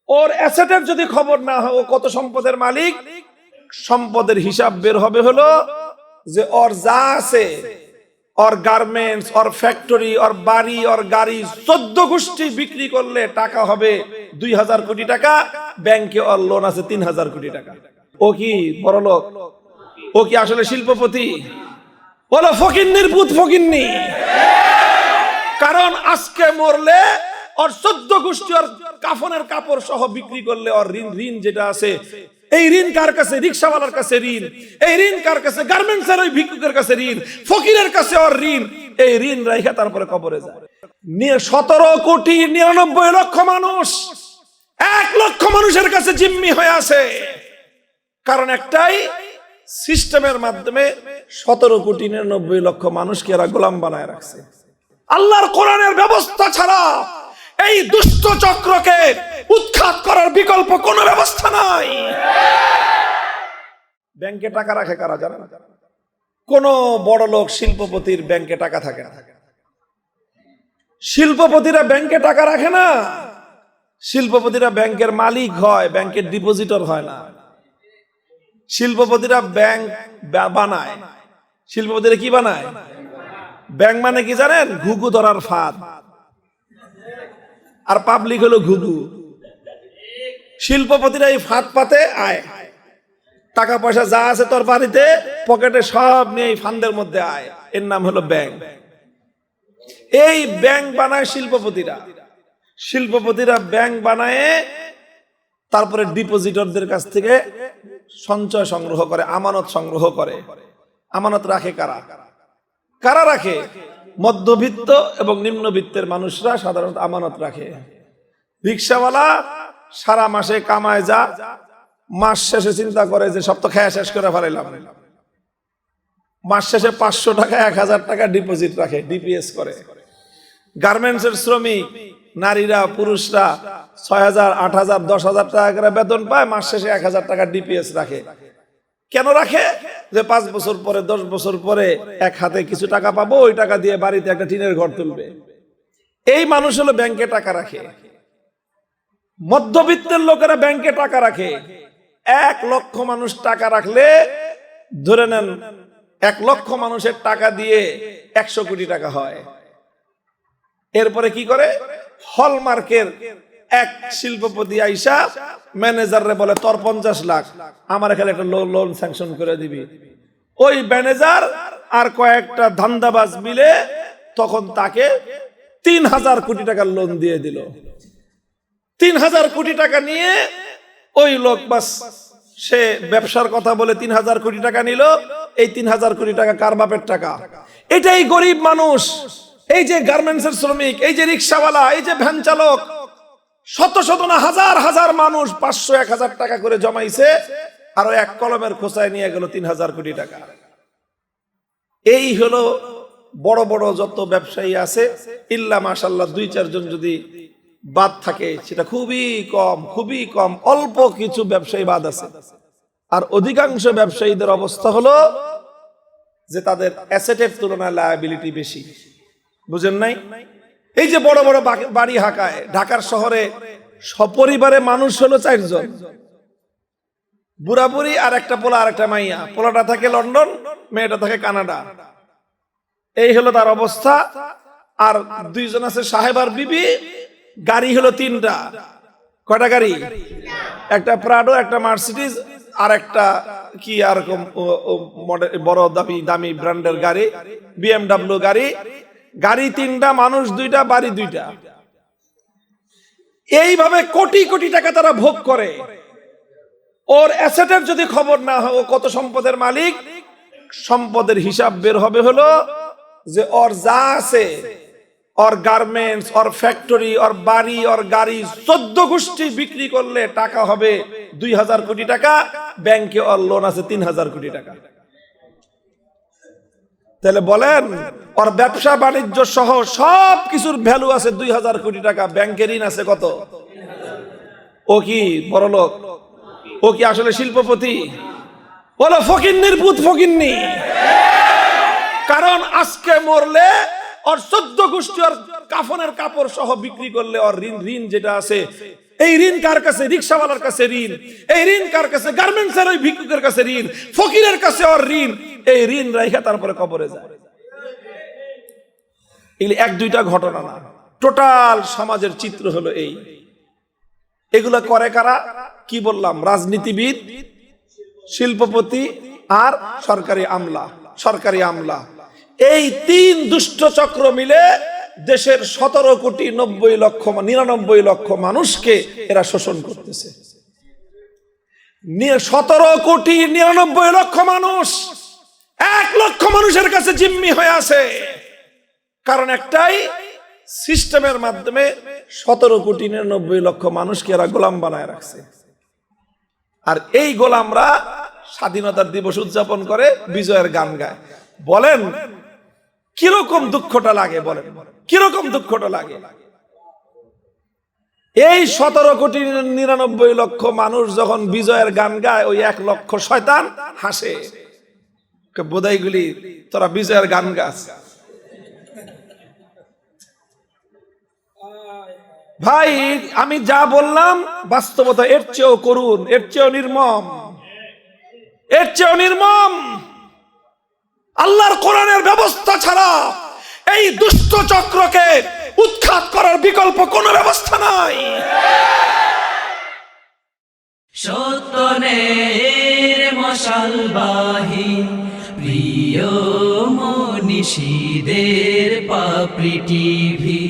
ওর অ্যাসেটের যদি খবর না হয় ও কত সম্পদের মালিক, সম্পদের হিসাব বের হবে হলো যে ওর যা আছে, ওর গার্মেন্টস, ওর ফ্যাক্টরি, ওর বাড়ি, ওর গাড়ি 14 গোষ্ঠী বিক্রি করলে টাকা হবে 2000 কোটি টাকা। ব্যাংকে ওর লোন আছে 3000 কোটি টাকা। ও কি বড়লোক? ও কি আসলে শিল্পপতি? বলো ফকিন্নির পুত ফকিন্নি। কারণ আজকে মরলে ওর 14 গোষ্ঠী ওর কাফনের কাপড় সহ বিক্রি করলে ওর ঋণ যেটা আছে, এই ঋণ কার কাছে? রিকশাওয়ালার কাছে ঋণ। এই ঋণ কার কাছে? গার্মেন্টসের ওই ভিক্ষুকের কাছে ঋণ। ফকিরের কাছে ওর ঋণ। এই ঋণ রাইখা তারপরে কবরে যায়। 17,99,00,000 মানুষ, 1 লক্ষ মানুষের কাছে জিম্মি হয়ে আছে। কারণ একটাই, সিস্টেমের মাধ্যমে 17,99,00,000 মানুষকে এরা গোলাম বানায় রাখছে। আল্লাহর কোরআনের ব্যবস্থা ছাড়া এই দুষ্ট চক্রকে উৎখাত করার বিকল্প কোনো ব্যবস্থা নাই। ব্যাংকে টাকা রাখে কারা জানেন? কোন বড় লোক শিল্পপতির ব্যাংকে টাকা থাকে না। শিল্পপতিরা ব্যাংকে টাকা রাখে না। শিল্পপতিরা ব্যাংকের মালিক হয়, ব্যাংকের ডিপোজিটর হয় না। শিল্পপতিরা ব্যাংক বানায়। শিল্পপতিরা কি বানায়? ব্যাংক মানে কি জানেন? ঘুঘু ধরার ফাঁদ। আর পাবলিক হলো ঘুঘু। শিল্পপতিরা এই ফাঁদ পাতে আয়, টাকা পয়সা যা আছে তোর বাড়িতে পকেটে সব নিয়ে এই ফান্দের মধ্যে আয়। এর নাম হলো ব্যাংক। এই ব্যাংক বানায় শিল্পপতিরা। শিল্পপতিরা ব্যাংক বানায়, তারপরে ডিপোজিটরদের কাছ থেকে সঞ্চয় সংগ্রহ করে, আমানত সংগ্রহ করে। আমানত রাখে কারা? কারা রাখে? মধ্যবিত্ত এবং নিম্নবিত্তের মানুষরা সাধারণত আমানত রাখে। রিকশাওয়ালা সারা মাসে কামায় যা, মাস শেষে চিন্তা করে যে সব তো খেয়া শেষ করে ফেলাইলাম। মাস শেষে 500 টাকা 1000 টাকা ডিপোজিট রাখে, ডিপিএস করে। গার্মেন্টসের শ্রমিক নারীরা পুরুষরা 6000, 8000, 10,000 টাকা করে বেতন পায়, মাস শেষে 1000 টাকা ডিপিএস রাখে। কেন রাখে? যে 5 বছর পরে 10 বছর পরে এক হাতে কিছু টাকা পাবো, ওই টাকা দিয়ে বাড়িতে একটা টিনের ঘর তুলবে। এই মানুষ হলো ব্যাংকে টাকা রাখে। মধ্যবিত্তের লোকেরা ব্যাংকে টাকা রাখে। 1 লক্ষ মানুষ টাকা রাখলে ধরে নেন 1 লক্ষ মানুষের টাকা দিয়ে 100 কোটি টাকা হয়। এরপরে কি করে? হলমার্কের এক শিল্পপতি আইসা ম্যানেজাররে বলে তোর 50 লাখ, আমার এখানে একটা লোন স্যাংশন করে দিবি। ওই ম্যানেজার আর কয়েকটা ধান্দাবাজ মিলে তখন তাকে 3000 কোটি টাকার লোন দিয়ে দিল। 3000 কোটি টাকা নিয়ে ওই লোক বাস সে ব্যবসার কথা বলে 3000 কোটি টাকা নিল। এই 3000 কোটি টাকা কার বাপের টাকা? এটাই গরিব মানুষ। এই যে গার্মেন্টসের শ্রমিক, এই যে রিক্সাওয়ালা, এই যে ভ্যান চালক, শত শত না হাজার হাজার মানুষ 500-1000 টাকা করে জমাইছে, আর এক কলমের খোঁচায় নিয়ে গেল 3000 কোটি টাকা। এই হলো বড় বড় যত ব্যবসায়ী আছে, ইল্লা মাশাআল্লাহ 2-4 জন যদি বাদ থাকে, সেটা খুবই কম, খুবই কম। অল্প কিছু ব্যবসায়ী বাদ আছে। আর অধিকাংশ ব্যবসায়ীদের অবস্থা হলো যে তাদের অ্যাসেটের তুলনায় লায়াবিলিটি বেশি। বুঝেন নাই? এই যে বড় বড় বাড়ি হাঁকায়, ঢাকার শহরে সপরিবারে মানুষ হলো 4 জন, বুড়া বুড়ি আর একটা পোলা আর একটা মাইয়া। পোলাটা থাকে লন্ডন, মেয়েটা থাকে কানাডা। এই হলো তার অবস্থা। আর 2 জন আছে সাহেব আর বিবি। গাড়ি হলো 3টা। কয়টা গাড়ি? একটা প্রাডো, একটা মার্সিডিজ, আর একটা কি আর বড় দামি ব্র্যান্ডের গাড়ি, BMW গাড়ি। গাড়ি 3টা, মানুষ 2টা, বাড়ি 2টা। এইভাবে কোটি কোটি টাকা তারা ভোগ করে। ওর অ্যাসেটের যদি খবর না হয় ও কত সম্পদের মালিক, সম্পদের হিসাব বের হবে হলো যে ওর যা আছে, ওর গার্মেন্টস, ওর ফ্যাক্টরি, ওর বাড়ি, ওর গাড়ি 14 গোষ্ঠী বিক্রি করলে টাকা হবে 2000 কোটি টাকা। ব্যাংকে ওর লোন আছে 3000 কোটি টাকা। তাহলে বলেন, ওর ব্যবসা বাণিজ্য সহ সব কিছুর ভ্যালু আছে 2000 কোটি টাকা। ব্যাংকের ঋণ আছে কত? ও কি বড়লোক? ও কি আসলে শিল্পপতি? বলো ফকিন্নির পুত ফকিন্নি। কারণ আজকে মরলে ওর 14 গোষ্ঠী ওর কাফনের কাপড় সহ বিক্রি করলে ওর ঋণ যেটা আছে, এই ঋণ কার কাছে? রিকশাওয়ালার কাছে ঋণ। এই ঋণ কার কাছে? গার্মেন্টসের ওই ভিক্ষুকের কাছে ঋণ, ফকিরের কাছে ওর ঋণ। এই ঋণ রাইখা তারপরে কবরে যায়। এগুলি এক দুইটা ঘটনা না, টোটাল সমাজের চিত্র হলো এই। এগুলা করে কারা? কি বললাম? রাজনীতিবিদ, শিল্পপতি আর সরকারি আমলা। সরকারি আমলা, এই তিন দুষ্ট চক্র মিলে দেশের 17,99,99,00,000 লক্ষ মানুষকে এরা শোষণ করতেছে। 17,99,00,000 মানুষ 1 লক্ষ মানুষের কাছে জিম্মি হয়ে আছে। কারণ একটাই, সিস্টেমের মাধ্যমে 17,99,00,000 মানুষকে এরা গোলাম বানায় রাখছে। আর এই গোলামরা স্বাধীনতার দিবস উদযাপন করে, বিজয়ের গান গায়। বলেন কিরকম দুঃখটা লাগে? বলেন কিরকম দুঃখটা লাগে? এই 17,99,00,000 মানুষ যখন বিজয়ের গান গায়, ওই 1 লক্ষ শয়তান হাসে, বোধাইগুলি তোরা বিজয়ের গান গাছ। ভাই আমি যা বললাম বাস্তবতা এর চেয়েও করুন, এর চেয়েও নির্মম, এর চেয়েও নির্মম। আল্লাহর কোরআনের ব্যবস্থা ছাড়া এই দুষ্ট চক্রকে উৎখাত করার বিকল্প কোনো ব্যবস্থা নাই। সত্যের মশালবাহী প্রিয় মনীষীদের পাপড়ি টিভি।